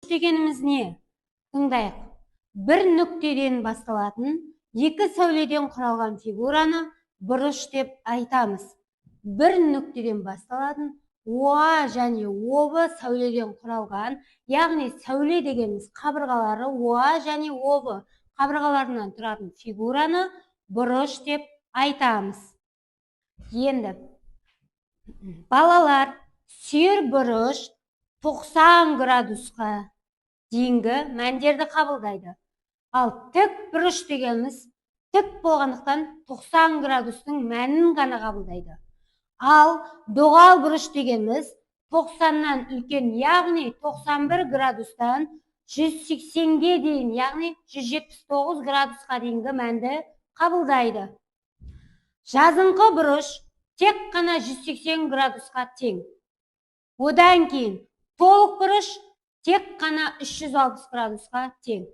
Дегеніміз не? Тыңдайық. Бір нүктеден басталатын екі сәуледен құралған фигураны бұрыш деп айтамыз. Бір нүктеден басталатын ОА және ОБ сәуледен құралған, яғни сәуле дегеніміз қабырғалары ОА және ОБ қабырғаларынан тұратын фигураны бұрыш деп айтамыз. Енді балалар, сүйір бұрыш 90 градусқа дейінгі мәндерді қабылдайды. Ал тік бұрыш дегеніміз тік болғандықтан 90 градустың мәнін ғана қабылдайды. Ал доғал бұрыш дегеніміз 90-нан үлкен, яғни 91 градустан 180-ге дейін, яғни 179 градусқа дейінгі мәнді қабылдайды. Жазыңқы бұрыш тек қана 180 градусқа тең. Одан кейін толық бұрыш тек қана 360 градусқа тең.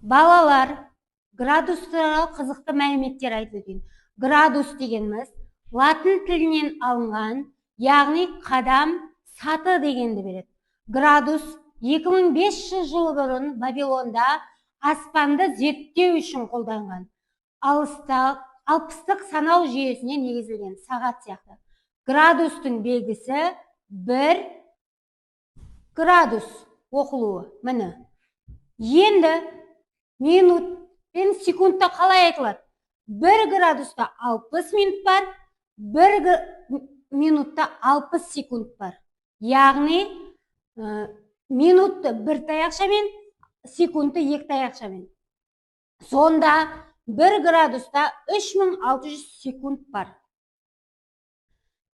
Балалар, градус туралы қызықты мәліметтер айтып өтейін. Градус дегеніміз латын тілінен алынған, яғни қадам, саты дегенді береді. Градус 2500 жыл бұрын Вавилонда аспанды зерттеу үшін қолданған. Алпыстық санау жүйесіне негізделген сағат сияқты. Градустың белгісі 1 градус оқылуы. Міне. Енді минут пен секундта қалай айтылады? 1 градуста 60 минут бар, 1 минутта 60 секунд бар. Яғни минутты 1 таяқшамен, секундты 2 таяқшамен. Сонда 1 градуста 3600 секунд бар.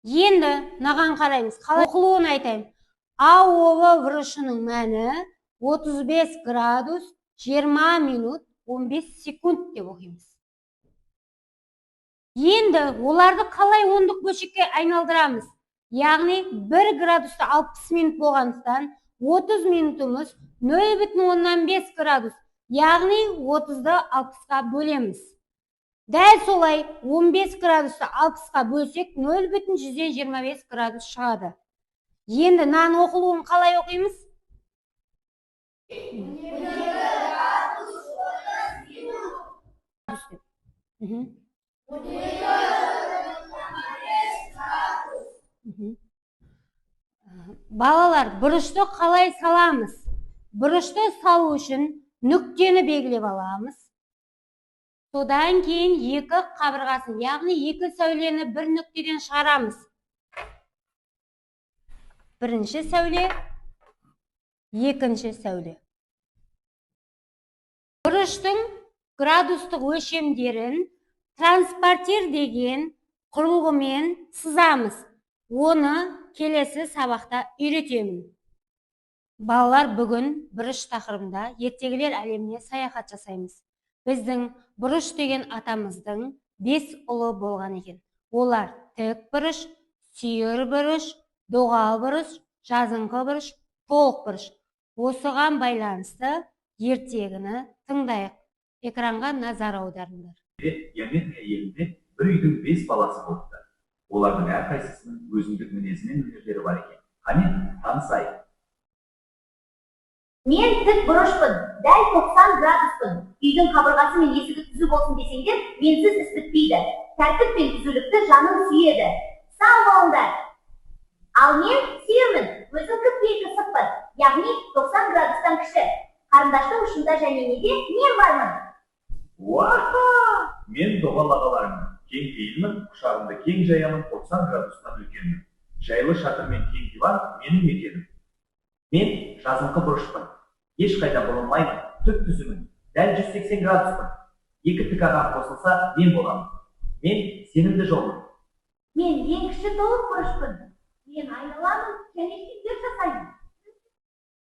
Енді наған қараймыз? Қалай оқылуын айтайын. АОБ бұрышының мәні 35 градус 20 минут 15 секунд деп оқимыз. Енді оларды қалай ондық бөлшекке айналдырамыз? Яғни 1 градуста 60 минут болғандықтан 30 минутымыз 0,5 градус. Яғни 30-ды 60-қа бөлеміз. Дәл солай 15 градусты 60-қа бөлсек 0,125 градус шығады. Енді нан оқылуын қалай оқимыз? 12 Балалар, бұрышты қалай саламыз? Бұрышты салу үшін нүктені белгілеп аламыз. Содан кейін екі қабырғасын, яғни екі сәулені бір нүктеден шығарамыз. Бірінші сәуле, екінші сәуле. Бұрыштың градустық өлшемдерін транспортир деген құрылғымен сызамыз. Оны келесі сабақта үйретемін. Балалар, бүгін бұрыш тақырыбында ертегілер әлеміне саяхат жасаймыз. Біздің бұрыш деген атамыздың 5 ұлы болған екен. Олар тік бұрыш, сүйір бұрыш, доғал бұрыш, жазыңқы бұрыш, толық бұрыш. Осыған байланысты ертегіні тыңдайық. Экранға назар аударыңдар. Геометрия елінде бір үйдің 5 баласы болыпты. Олардың әрқайсысының өзіндік мінезі мен өнерлері бар екен. Қане, танысайық. Мен тік бұрышпын, дәл 90 градуспын. Үйдің қабырғасы мен есігі түзу болсын десеңдер, менсіз іс бітпейді. Тәртіп пен түзулікті жаным сүйеді. Сау болыңдар. Ал мен сүйемін, өзім кіп-кикі сықпын, яғни 90 градустан кіші. Қарындаштың ұшында және неде мен бармын. Уаха! Мен доғал ағаларымын. Кең пейілмін, құшағымды кең жаямын, 90 градустан үлкенмін. Жайлы шатыр мен кең диван менің мекенім. Мен жазыңқы бұрышпын. Ешқайда бұрылмаймын, түп түзімін. Дәл 180 градуспын. Екі тік ағам қосылса, мен боламын. Мен сенімді жолмын. Мен ең кіші толық бұрышпын. Мен айналамын және түйдер жасаймын.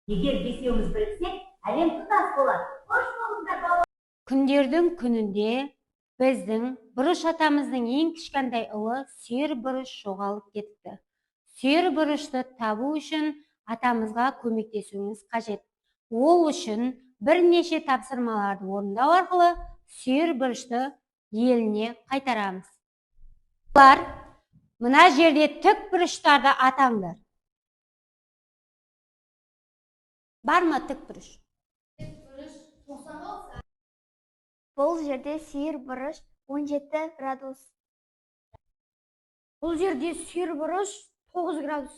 Егер бесеуіміз біріксек, әлем тұтас болады. Қош болыңдар бала. Күндердің күнінде біздің бұрыш атамыздың ең кішкентай ұлы сүйір бұрыш жоғалып кетті. Сүйір бұрышты табу үшін атамызға көмектесуіңіз қажет. Ол үшін бірнеше тапсырмаларды орындау арқылы сүйір бұрышты еліне қайтарамыз. Олар мына жерде тік бұрыштарды атаңдар. Бар ма тік бұрыш? Бұл жерде сүйір бұрыш 17 градус. Бұл жерде сүйір бұрыш 9 градус.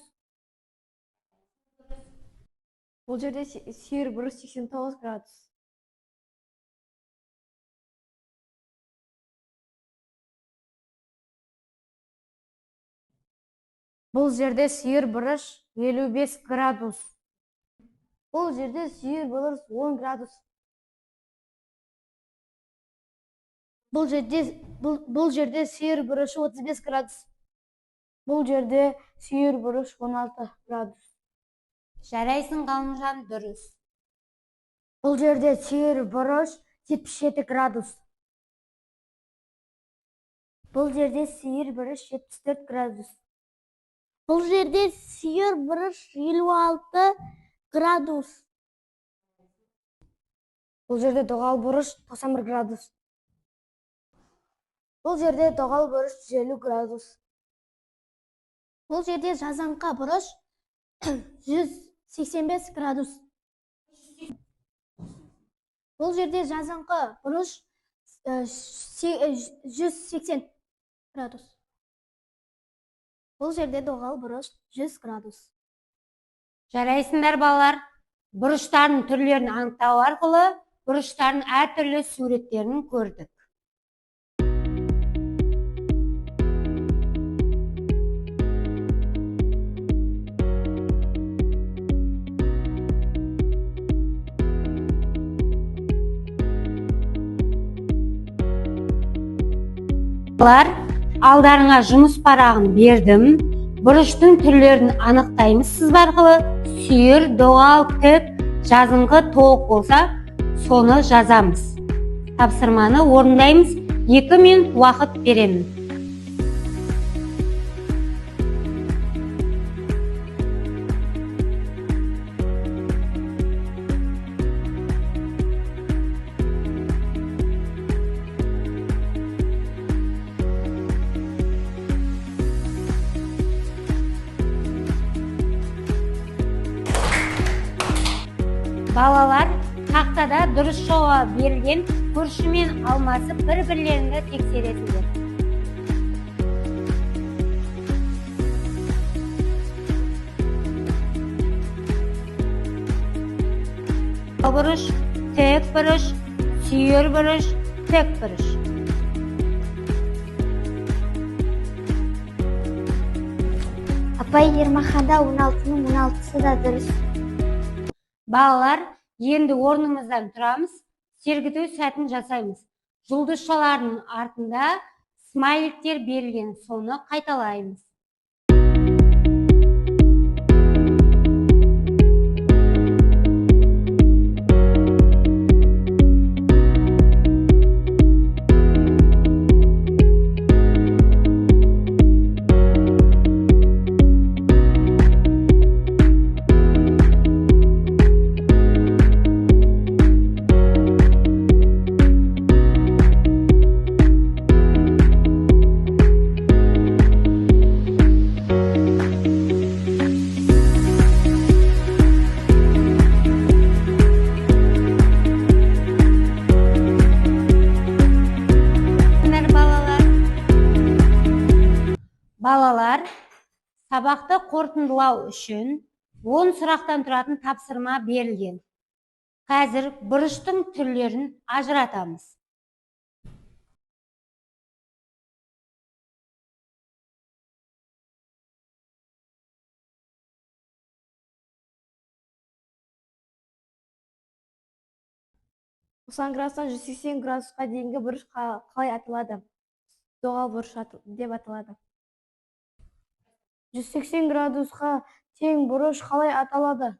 Бұл жерде сүйір бұрыш 89 градус. Бұл жерде сүйір бұрыш 55 градус. Бұл жерде сүйір бұрыш 10 градус. Бұл жерде сүйір бұрыш 35 градус. Бұл жерде сүйір бұрыш 16 градус. Жарайсың Ғалымжан, дұрыс. Бұл жерде сүйір бұрыш 77 градус. Бұл жерде сүйір бұрыш 74 градус. Бұл жерде сүйір бұрыш 56 градус. Бұл жерде доғал бұрыш 91 градус. Бұл жерде доғал бұрыш 150 градус. Бұл жерде жазаңқы бұрыш 185 градус. Бұл жерде жазыңқы бұрыш 180 градус. Бұл жерде доғал бұрыш 100 градус. Жарайсыңдар балалар. Бұрыштардың түрлерін анықтау арқылы бұрыштардың әртүрлі суреттерін көрдік. Алдарыңа жұмыс парағын бердім. Бұрыштың түрлерін анықтаймыз сызба арқылы. Сүйір, доғал, тік, жазыңқы, толық болса, соны жазамыз. Тапсырманы орындаймыз. 2 минут уақыт беремін. Балалар, тақтада дұрыс жауап берілген көршімен алмасып бір-бірлеріңді тексеретіндер. Бұрыш, тік бұрыш, сүйір бұрыш, тік бұрыш. Апай, Ермаханда 16-ның 16-сы да дұрыс. Балалар, енді орнымыздан тұрамыз, сергіту сәтін жасаймыз. Жұлдызшалардың артында смайликтер берілген, соны қайталаймыз. Балалар, сабақты қорытындылау үшін 10 сұрақтан тұратын тапсырма берілген. Қазір бұрыштың түрлерін ажыратамыз. градустан 180 градусқа дейінгі бұрыш қалай аталады? Доғал бұрыш деп аталады. 180 градусқа тең бұрыш қалай аталады?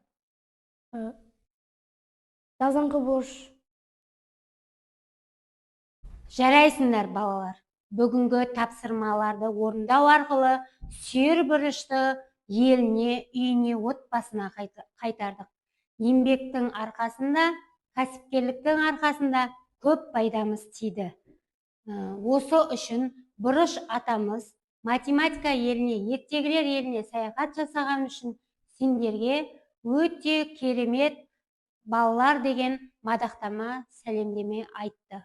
Жазыңқы бұрыш. Жарайсыңдар балалар. Бүгінгі тапсырмаларды орындау арқылы сүйір бұрышты еліне, үйіне, отбасына қайтардық. Еңбектің арқасында, кәсіпкерліктің арқасында көп пайдамыз тиді. Осы үшін бұрыш атамыз математика еліне, ертегілер еліне саяхат жасаған үшін сендерге өте керемет балалар деген мадақтама, сәлемдеме айтты.